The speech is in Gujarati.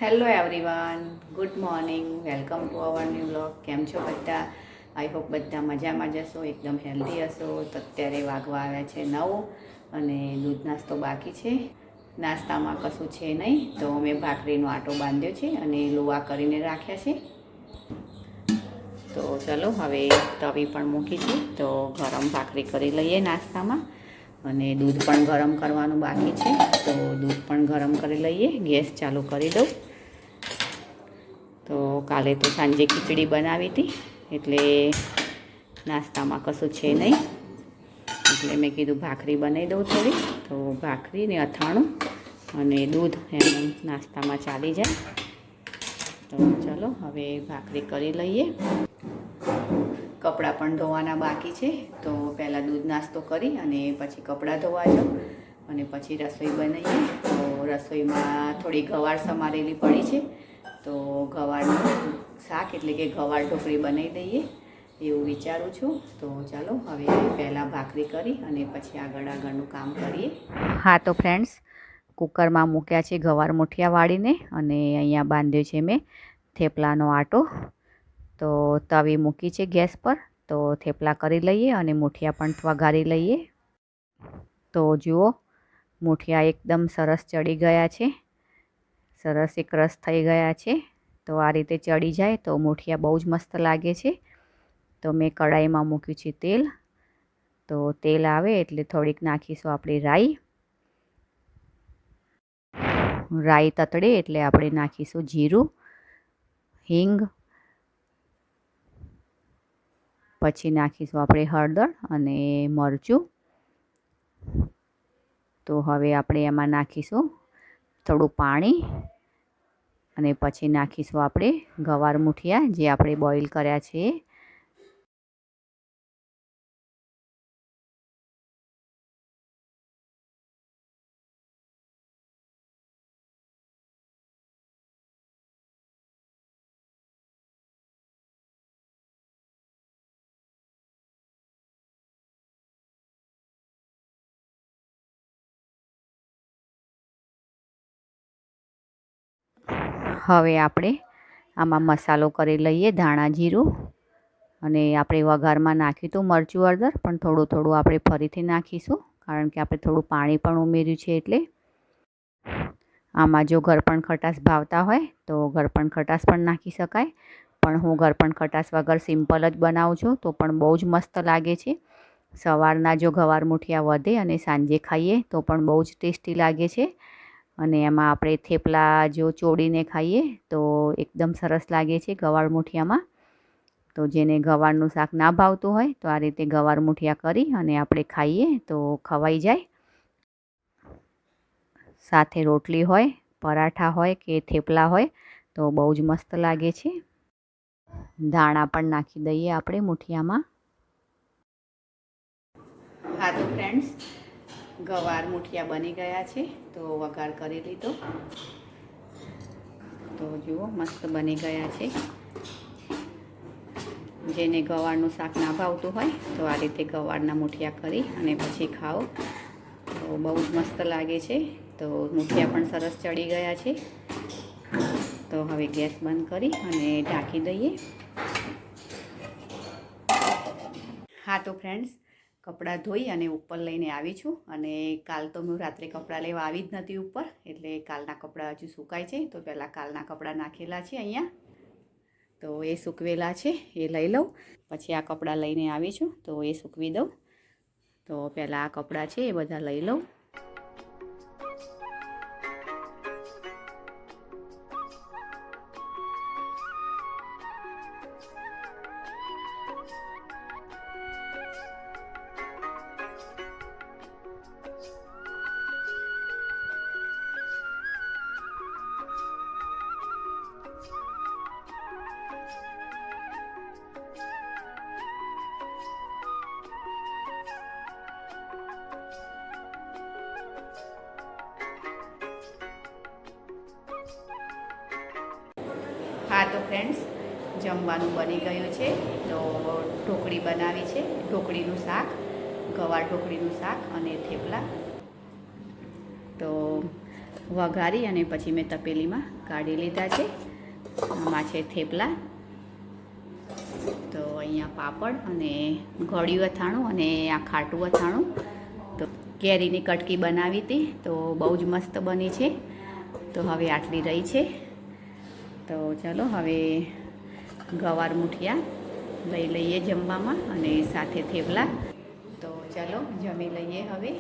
Hello everyone, good morning, welcome to our new blog. કેમ છો બધા? આઈ હોપ બધા મજામાં જશો, એકદમ હેલ્ધી હશો. તો અત્યારે વાગવા આવ્યા છે 9 અને દૂધ નાસ્તો બાકી છે. નાસ્તામાં કશું છે નહીં, તો મેં ભાખરીનો આટો બાંધ્યો છે અને લોવા કરીને રાખ્યા છે. તો ચલો હવે તવી પણ મૂકી છે, તો ગરમ ભાખરી કરી લઈએ નાસ્તામાં. અને દૂધ પણ ગરમ કરવાનું બાકી છે, તો દૂધ પણ ગરમ કરી લઈએ. ગેસ ચાલુ કરી દઉં. તો કાલે તો સાંજે ખીચડી બનાવી હતી, એટલે નાસ્તામાં કશું છે નહીં, એટલે મેં કીધું ભાખરી બનાવી દઉં થોડી. તો ભાખરી ને અથાણું અને દૂધ એમ નાસ્તામાં ચાલી જાય. તો ચલો હવે ભાખરી કરી લઈએ. કપડાં પણ ધોવાના બાકી છે, તો પહેલાં દૂધ નાસ્તો કરી અને પછી કપડાં ધોવા જાઉં અને પછી રસોઈ બનાવીએ. તો રસોઈમાં થોડી ગવાર સમારેલી પડી છે, તો ગવારનું શાક એટલે કે ગવાર ઢોકળી બનાવી દઈએ એવું વિચારું છું. તો ચાલો હવે પહેલાં ભાખરી કરી અને પછી આગળનું કામ કરીએ. હા, તો ફ્રેન્ડ્સ, કુકરમાં મૂક્યા છે ગવાર મુઠિયા વાળીને અને અહીંયા બાંધ્યો છે મેં થેપલાનો આટો. તો તવી મૂકી છે ગેસ પર, તો થેપલા કરી લઈએ અને મુઠિયા પણ વઘારી લઈએ. તો જુઓ, મુઠિયા એકદમ સરસ ચડી ગયા છે, સરસ એક રસ થઈ ગયા છે. તો આ રીતે ચડી જાય તો મુઠિયા બહુ જ મસ્ત લાગે છે. તો મેં કઢાઈમાં મૂક્યું છે તેલ. તો તેલ આવે એટલે થોડીક નાખીશું આપણી રાઈ. રાઈ તતડે એટલે આપણે નાખીશું જીરું, હિંગ, પછી નાખીશું આપણે હળદર અને મરચું. તો હવે આપણે એમાં નાખીશું થોડું પાણી અને પછી નાખીશું આપણે ગવાર મુઠિયા જે આપણે બોઇલ કર્યા છે. હવે આપણે આમાં મસાલો કરી લઈએ, ધાણા જીરું, અને આપણે વઘારમાં નાખ્યું હતું મરચું હળદર, પણ થોડું થોડું આપણે ફરીથી નાખીશું કારણ કે આપણે થોડું પાણી પણ ઉમેર્યું છે. એટલે આમાં જો ગળપણ ખટાશ ભાવતા હોય તો ગળપણ ખટાશ પણ નાખી શકાય, પણ હું ગળપણ ખટાશ વગર સિમ્પલ જ બનાવું છું, તો પણ બહુ જ મસ્ત લાગે છે. સવારના જો ગવાર મુઠિયા વધે અને સાંજે ખાઈએ તો પણ બહુ જ ટેસ્ટી લાગે છે. અને એમાં આપણે થેપલા જો ચોળીને ખાઈએ તો એકદમ સરસ લાગે છે ગવાર મુઠિયામાં. તો જેને ગવારનું શાક ના ભાવતું હોય તો આ રીતે ગવાર મુઠિયા કરી અને આપણે ખાઈએ તો ખવાઈ જાય. સાથે રોટલી હોય, પરાઠા હોય કે થેપલા હોય તો બહુ જ મસ્ત લાગે છે. ધાણા પણ નાખી દઈએ આપણે મુઠિયામાં. હા, તો ફ્રેન્ડ્સ, ગવાર મુઠિયા બની ગયા છે, તો વઘાર કરી લીધો. તો જુઓ, મસ્ત બની ગયા છે. જેને ગવારનું શાક ના ભાવતું હોય તો આ રીતે ગવારના મુઠિયા કરી અને પછી ખાઓ તો બહુ જ મસ્ત લાગે છે. તો મુઠિયા પણ સરસ ચડી ગયા છે. તો હવે ગેસ બંધ કરી અને ઢાંકી દઈએ. હા, તો ફ્રેન્ડ્સ, કપડાં ધોઈ અને ઉપર લઈને આવી છું. અને કાલ તો હું રાત્રે કપડાં લેવા આવી જ નથી ઉપર, એટલે કાલના કપડાં હજુ સુકાય છે. તો પહેલાં કાલના કપડાં નાખેલા છે અહીંયા, તો એ સૂકવેલા છે, એ લઈ લઉં. પછી આ કપડાં લઈને આવી છું, તો એ સૂકવી દઉં. તો પહેલાં આ કપડાં છે એ બધા લઈ લઉં. હા, તો ફ્રેન્ડ્સ, જમવાનું બની ગયું છે. તો ઢોકળી બનાવી છે, ઢોકળીનું શાક, ગવાર ઢોકળીનું શાક અને થેપલા. તો વઘારી અને પછી મેં તપેલીમાં કાઢી લીધા છે. આમાં છે થેપલા, તો અહીંયા પાપડ અને ગળ્યું અથાણું અને આ ખાટું અથાણું. તો કેરીની કટકી બનાવી હતી, તો બહુ જ મસ્ત બની છે. તો હવે આટલી રહી છે. તો ચલો હવે ગવાર મૂઠિયા લઈ લઈએ જમવામાં અને સાથે થેપલા. તો ચાલો જમી લઈએ હવે.